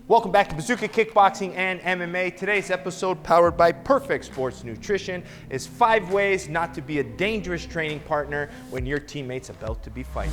Welcome back to Bazooka Kickboxing and MMA. Today's episode, powered by Perfect Sports Nutrition, is 5 ways not to be a dangerous training partner when your teammate's about to be fighting.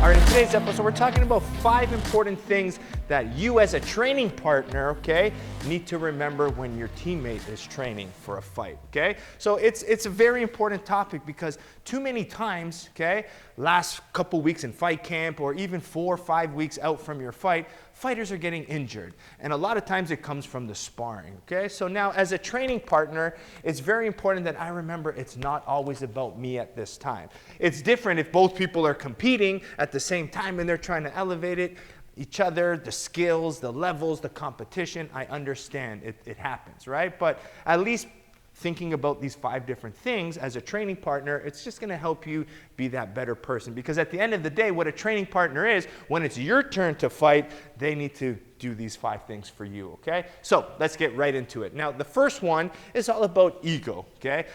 All right, in today's episode, we're talking about 5 important things that you as a training partner, okay, need to remember when your teammate is training for a fight, okay? So it's a very important topic because too many times, okay, last couple weeks in fight camp or even 4 or 5 weeks out from your fight, fighters are getting injured. And a lot of times it comes from the sparring, okay? So now as a training partner, it's very important that I remember it's not always about me at this time. It's different if both people are competing at the same time and they're trying to elevate it, each other, the skills, the levels, the competition. I understand it happens, right? But at least thinking about these 5 different things as a training partner, it's just going to help you be that better person. Because at the end of the day, what a training partner is, when it's your turn to fight, they need to do these 5 things for you, okay? So let's get right into it. Now, the first one is all about ego, okay?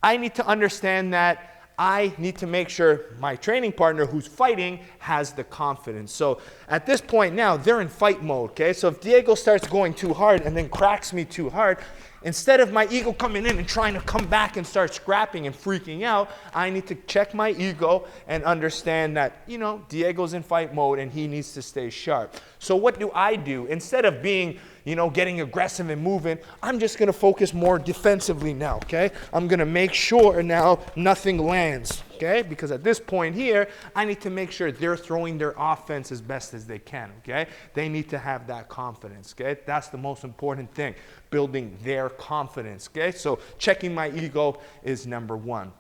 I need to understand that I need to make sure my training partner who's fighting has the confidence. So at this point now, they're in fight mode, okay? So if Diego starts going too hard and then cracks me too hard, instead of my ego coming in and trying to come back and start scrapping and freaking out, I need to check my ego and understand that, you know, Diego's in fight mode and he needs to stay sharp. So what do? Instead of being, you know, getting aggressive and moving, I'm just going to focus more defensively now, okay? I'm going to make sure now nothing lands, okay? Because at this point here, I need to make sure they're throwing their offense as best as they can, okay? They need to have that confidence, okay? That's the most important thing, building their confidence, okay? So checking my ego is number 1.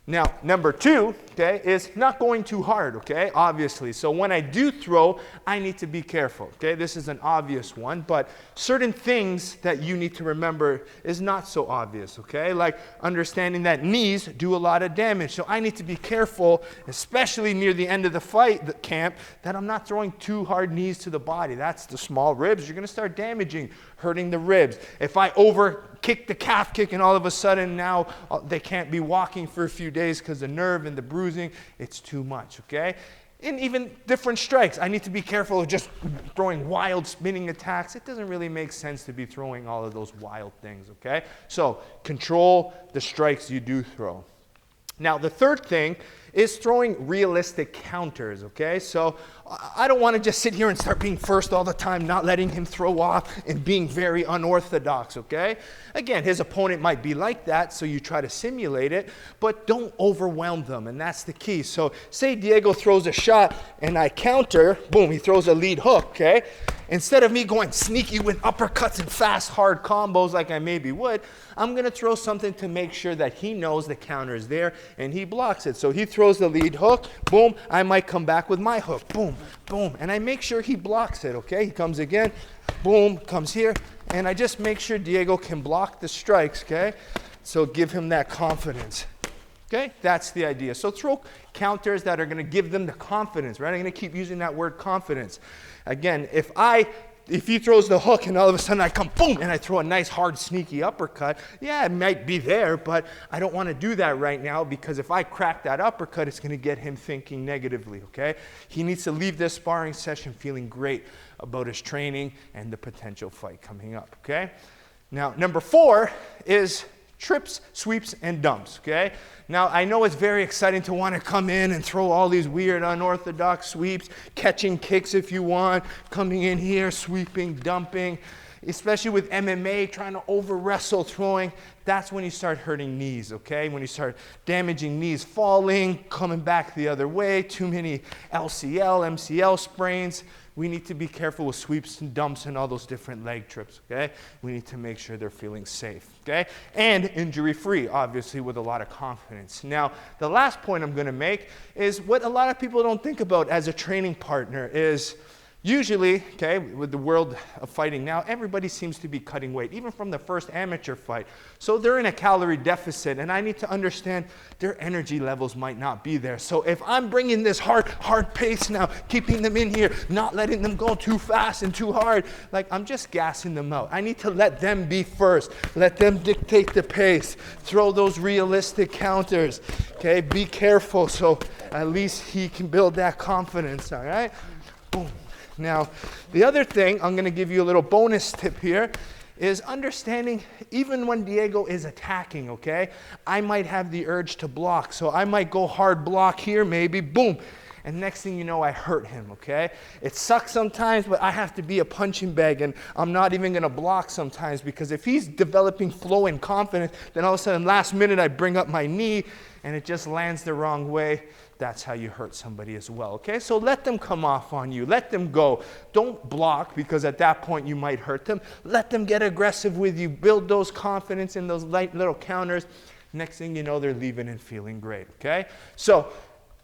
Now, number 2, okay, is not going too hard, okay, obviously. So when I do throw, I need to be careful, okay? This is an obvious one, but certain things that you need to remember is not so obvious, okay? Like understanding that knees do a lot of damage. So I need to be careful, especially near the end of the fight, the camp, that I'm not throwing too hard knees to the body. That's the small ribs. You're going to start damaging, hurting the ribs. If I kick the calf kick and all of a sudden now they can't be walking for a few days because the nerve and the bruising, it's too much, okay? And even different strikes. I need to be careful of just throwing wild spinning attacks. It doesn't really make sense to be throwing all of those wild things, okay? So control the strikes you do throw. Now, the third thing is throwing realistic counters, okay? So I don't want to just sit here and start being first all the time, not letting him throw off and being very unorthodox, okay? Again, his opponent might be like that, so you try to simulate it, but don't overwhelm them, and that's the key. So say Diego throws a shot and I counter, boom, he throws a lead hook, okay? Instead of me going sneaky with uppercuts and fast, hard combos like I maybe would, I'm going to throw something to make sure that he knows the counter is there and he blocks it. So he throws the lead hook, boom, I might come back with my hook, boom, boom, and I make sure he blocks it, okay? He comes again, boom, comes here, and I just make sure Diego can block the strikes, okay? So give him that confidence. Okay, that's the idea. So throw counters that are going to give them the confidence, right? I'm going to keep using that word confidence. Again, if he throws the hook and all of a sudden I come, boom, and I throw a nice, hard, sneaky uppercut, yeah, it might be there, but I don't want to do that right now because if I crack that uppercut, it's going to get him thinking negatively, okay? He needs to leave this sparring session feeling great about his training and the potential fight coming up, okay? Now, number 4 is trips, sweeps, and dumps, okay? Now, I know it's very exciting to want to come in and throw all these weird, unorthodox sweeps, catching kicks if you want, coming in here, sweeping, dumping, especially with MMA, trying to over-wrestle, throwing. That's when you start hurting knees, okay? When you start damaging knees, falling, coming back the other way, too many LCL, MCL sprains. We need to be careful with sweeps and dumps and all those different leg trips, okay? We need to make sure they're feeling safe, okay? And injury-free, obviously, with a lot of confidence. Now, the last point I'm going to make is what a lot of people don't think about as a training partner is Usually, okay, with the world of fighting now, everybody seems to be cutting weight, even from the first amateur fight. So they're in a calorie deficit, and I need to understand their energy levels might not be there. So if I'm bringing this hard pace now, keeping them in here, not letting them go too fast and too hard, like I'm just gassing them out. I need to let them be first. Let them dictate the pace. Throw those realistic counters, okay? Be careful so at least he can build that confidence, all right? Boom. Now, the other thing, I'm going to give you a little bonus tip here, is understanding even when Diego is attacking, okay? I might have the urge to block, so I might go hard block here, maybe, boom. And next thing you know, I hurt him, okay? It sucks sometimes, but I have to be a punching bag, and I'm not even going to block sometimes, because if he's developing flow and confidence, then all of a sudden, last minute, I bring up my knee, and it just lands the wrong way. That's how you hurt somebody as well, okay? So let them come off on you. Let them go. Don't block, because at that point you might hurt them. Let them get aggressive with you. Build those confidence in those light little counters. Next thing you know, they're leaving and feeling great, okay? So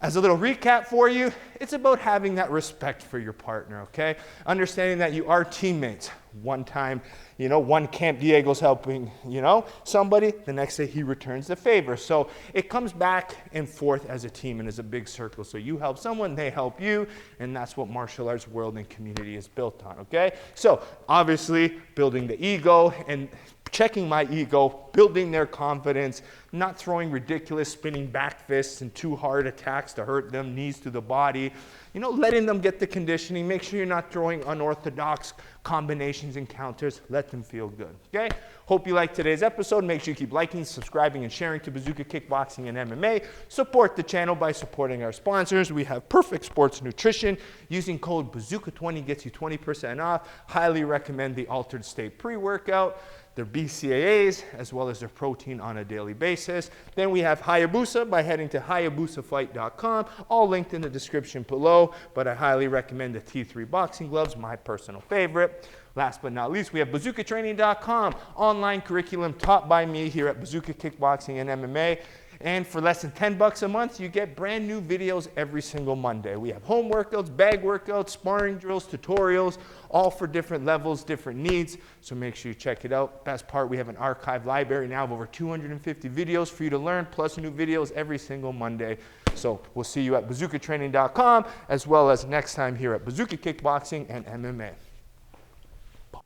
as a little recap for you, it's about having that respect for your partner, okay? Understanding that you are teammates. One time, you know, one camp Diego's helping, you know, somebody, the next day he returns the favor. So it comes back and forth as a team and as a big circle. So you help someone, they help you, and that's what martial arts world and community is built on, okay? So obviously building the ego and checking my ego, building their confidence, not throwing ridiculous spinning back fists and too hard attacks to hurt them, knees to the body, you know, letting them get the conditioning. Make sure you're not throwing unorthodox combinations and counters. Let them feel good, okay? Hope you liked today's episode. Make sure you keep liking, subscribing, and sharing to Bazooka Kickboxing and MMA. Support the channel by supporting our sponsors. We have Perfect Sports Nutrition. Using code Bazooka20 gets you 20% off. Highly recommend the Altered State pre-workout, their BCAAs, as well as their protein on a daily basis. Then we have Hayabusa by heading to HayabusAFight.com, all linked in the description below, but I highly recommend the T3 boxing gloves, my personal favorite. Last but not least, we have BazookaTraining.com, online curriculum taught by me here at Bazooka Kickboxing and MMA. And for less than $10 a month, you get brand new videos every single Monday. We have home workouts, bag workouts, sparring drills, tutorials, all for different levels, different needs. So make sure you check it out. Best part, we have an archive library now of over 250 videos for you to learn, plus new videos every single Monday. So we'll see you at BazookaTraining.com, as well as next time here at Bazooka Kickboxing and MMA.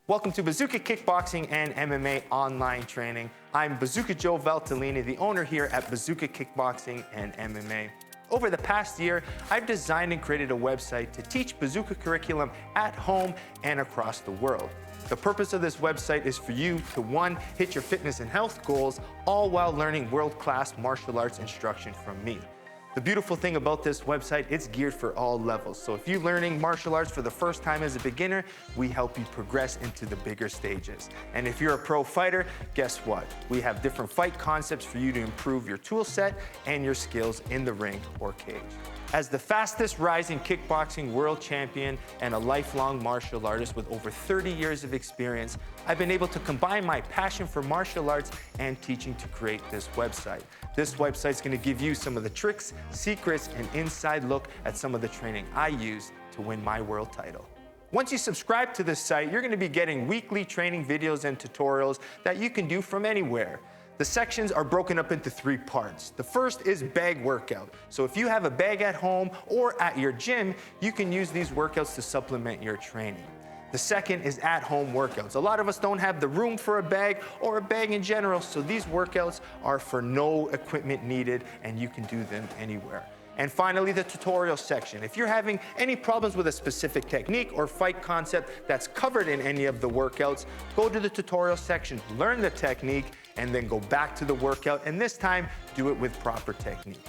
Welcome to Bazooka Kickboxing and MMA online training. I'm Bazooka Joe Valtellini, the owner here at Bazooka Kickboxing and MMA. Over the past year, I've designed and created a website to teach Bazooka curriculum at home and across the world. The purpose of this website is for you to, one, hit your fitness and health goals, all while learning world-class martial arts instruction from me. The beautiful thing about this website, it's geared for all levels. So if you're learning martial arts for the first time as a beginner, we help you progress into the bigger stages. And if you're a pro fighter, guess what? We have different fight concepts for you to improve your tool set and your skills in the ring or cage. As the fastest rising kickboxing world champion and a lifelong martial artist with over 30 years of experience, I've been able to combine my passion for martial arts and teaching to create this website. This website's going to give you some of the tricks, secrets, and inside look at some of the training I use to win my world title. Once you subscribe to this site, you're going to be getting weekly training videos and tutorials that you can do from anywhere. The sections are broken up into 3 parts. The first is bag workout. So if you have a bag at home or at your gym, you can use these workouts to supplement your training. The second is at-home workouts. A lot of us don't have the room for a bag or a bag in general, so these workouts are for no equipment needed and you can do them anywhere. And finally, the tutorial section. If you're having any problems with a specific technique or fight concept that's covered in any of the workouts, go to the tutorial section, learn the technique, and then go back to the workout, and this time, do it with proper technique.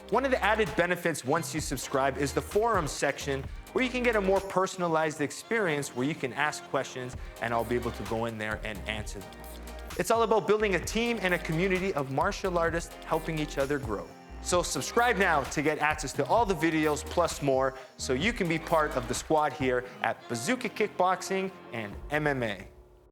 One of the added benefits once you subscribe is the forums section, where you can get a more personalized experience where you can ask questions and I'll be able to go in there and answer them. It's all about building a team and a community of martial artists helping each other grow. So subscribe now to get access to all the videos plus more so you can be part of the squad here at Bazooka Kickboxing and MMA.